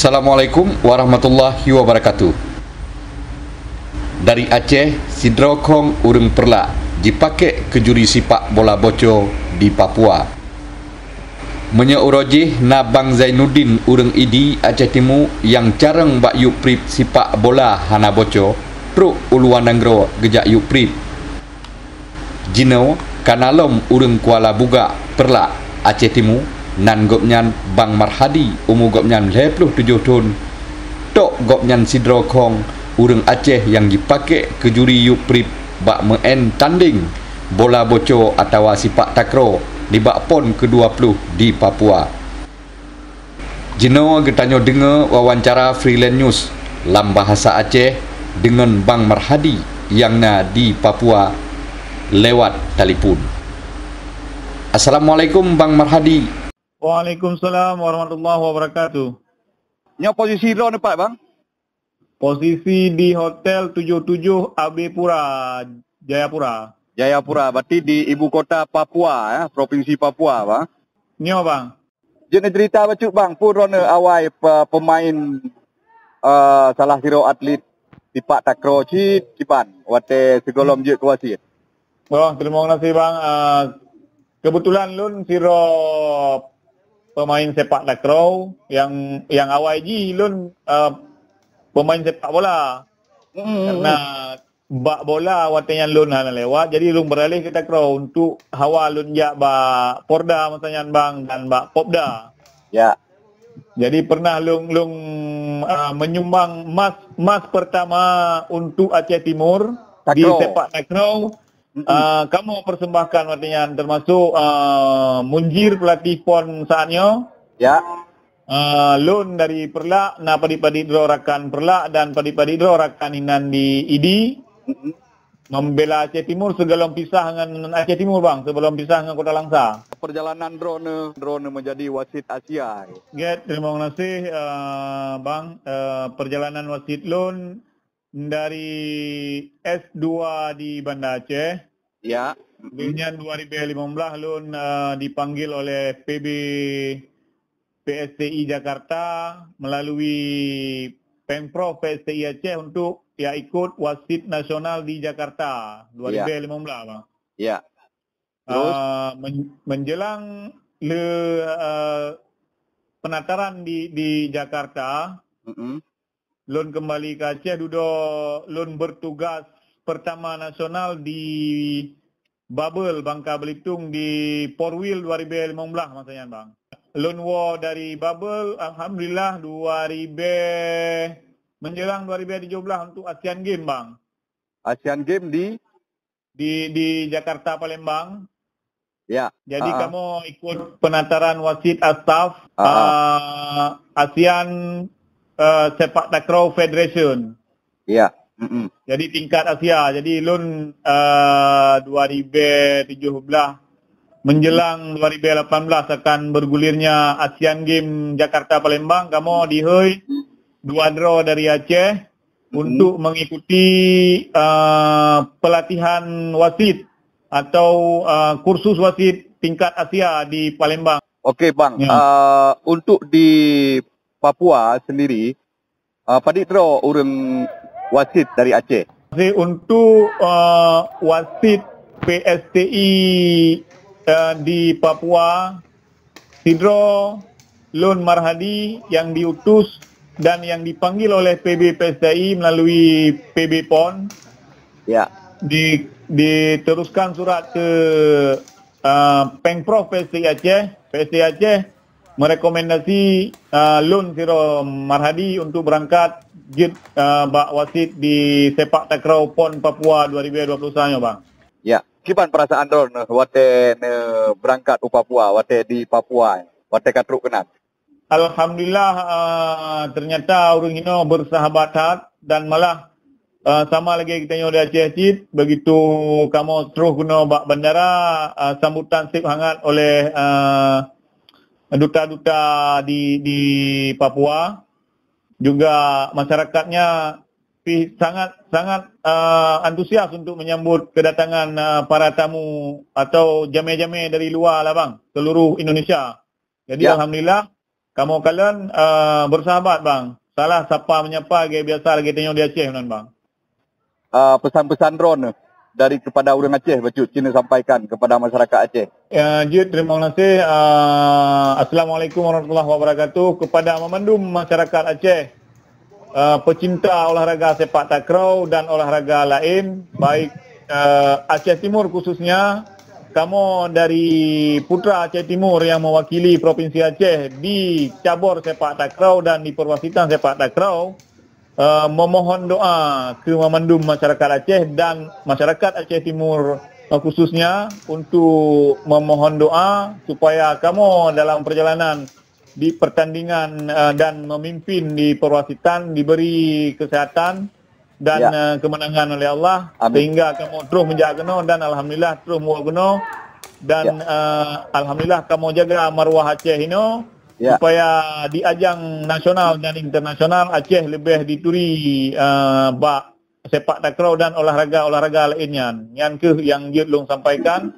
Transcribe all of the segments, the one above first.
Assalamualaikum warahmatullahi wabarakatuh. Dari Aceh, Sidrokong urang perla dipakai ke juri sepak bola bocor di Papua. Menyeurojih na Bang Zainuddin urang Idi Aceh Timur yang carang bak yuk prip sepak bola hana bocor, truk uluan nanggro gejak yuk prip. Jino kanalom urang Kuala Buga perla Aceh Timur nan gopnyan Bang Marhadi umur gopnyan 27 tahun. Tok gopnyan Sidrokong urang Aceh yang dipakai ke juri yuk prip bak meen tanding bola bocor atau sepak takraw di bak pon ke-20 di Papua. Jino getanyo dengar wawancara freelance news dalam bahasa Aceh dengan Bang Marhadi yang na di Papua lewat telefon. Assalamualaikum Bang Marhadi. Waalaikumsalam warahmatullahi wabarakatuh. Nya posisi lo nempat bang? Posisi di Hotel 77 AB Pura, Jayapura. Jayapura, berarti di ibu kota Papua, ya, provinsi Papua, bang. Nyo bang. Jadi cerita bacuk bang, pun rona awal pemain salah siro atlet di Pak Takraw Cipan, wate segolom je kuasit. Oh, terima kasih bang. Kebetulan lun siro pemain sepak takraw yang awal ji lun pemain sepak bola. Karena bak bola watenya lun hana lewat, jadi lun beralih ke takraw untuk hawa lun jak bak Porda masanya bang dan bak Popda. Ya. Jadi pernah lun menyumbang emas pertama untuk Aceh Timur takraw. di sepak takraw. Kamu persembahkan watenya termasuk Munjir pelatih pon saatnya. Ya. Lun dari Perlak, na padi-padi draw rakan Perlak dan padi-padi draw rakan Hinan di Idi. Membela Aceh Timur sebelum pisah dengan Aceh Timur bang, sebelum pisah dengan Kota Langsa. Perjalanan drone menjadi wasit Asia. Terima kasih bang. Perjalanan wasit lun dari S2 di Banda Aceh. Ya. Kemudian 2015 lun dipanggil oleh PSTI Jakarta melalui Pemprov PSTI Aceh untuk ikut wasit nasional di Jakarta 2015 bang. Ya. Terus Menjelang penataran di Jakarta, lun kembali ke Aceh duduk lun bertugas pertama nasional di Babel Bangka Belitung di Porwil 2015 masanya bang. Lun war dari Babel, alhamdulillah menjelang 2017 untuk Asian Game bang. Asian Game di Jakarta Palembang. Ya. Jadi kamu ikut penataran wasit Astaf ASEAN Sepak Takraw Federation. Ya. Jadi tingkat Asia. Jadi lun 2017 menjelang 2018 akan bergulirnya Asian Game Jakarta Palembang, kamu dihoi 2 draw dari Aceh untuk mengikuti pelatihan wasit atau kursus wasit tingkat Asia di Palembang. Okey bang, untuk di Papua sendiri, padi draw urang wasit dari Aceh. Untuk wasit PSTI di Papua, Sidro Lun Marhadi yang diutus dan yang dipanggil oleh PB PSTI melalui PB PON. Ya. Diteruskan surat ke Pemprov PSTI Aceh. PSTI Aceh merekomendasi Lun Siro Marhadi untuk berangkat bak wasit di sepak takraw PON Papua 2021 bang. Ya. Kipan perasaan drone wate berangkat ke Papua, wate di Papua, wate katruk kenal. Alhamdulillah ternyata orang ini bersahabat dan malah sama lagi kita nyoda Aceh Cid, begitu kamu terus guna bak bandara sambutan sip hangat oleh duta-duta di Papua, juga masyarakatnya sangat antusias untuk menyambut kedatangan para tamu atau jame-jame dari luar lah bang, seluruh Indonesia. Jadi alhamdulillah kamu kalian bersahabat bang. Salah sapa menyapa gaya biasa lagi tengok di Aceh bang. Pesan-pesan Ron dari kepada orang Aceh Bacut Cina sampaikan kepada masyarakat Aceh. Jud, terima kasih. Assalamualaikum warahmatullahi wabarakatuh kepada memandum masyarakat Aceh, pecinta olahraga sepak takraw dan olahraga lain, baik Aceh Timur khususnya. Kamu dari Putra Aceh Timur yang mewakili Provinsi Aceh di cabur sepak takraw dan di perwasitan sepak takraw, memohon doa ke memandum masyarakat Aceh dan masyarakat Aceh Timur khususnya untuk memohon doa supaya kamu dalam perjalanan di pertandingan dan memimpin di perwasitan diberi kesehatan dan kemenangan oleh Allah. Amin. Sehingga kamu terus menjaga dan alhamdulillah terus muagno dan alhamdulillah kamu jaga marwah Aceh ini supaya di ajang nasional dan internasional Aceh lebih dituri bak sepak takraw dan olahraga lainnya. Yang Jidlung sampaikan.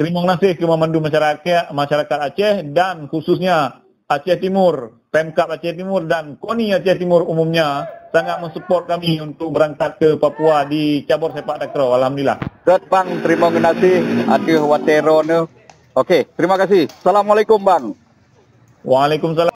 Terima kasih ke memandu masyarakat Aceh dan khususnya Aceh Timur, Pemkab Aceh Timur dan KONI Aceh Timur umumnya sangat mensupport kami untuk berangkat ke Papua di cabur sepak takraw. Alhamdulillah. Bang, terima kasih akhir watero. Okey, terima kasih. Assalamualaikum bang. Waalaikumsalam.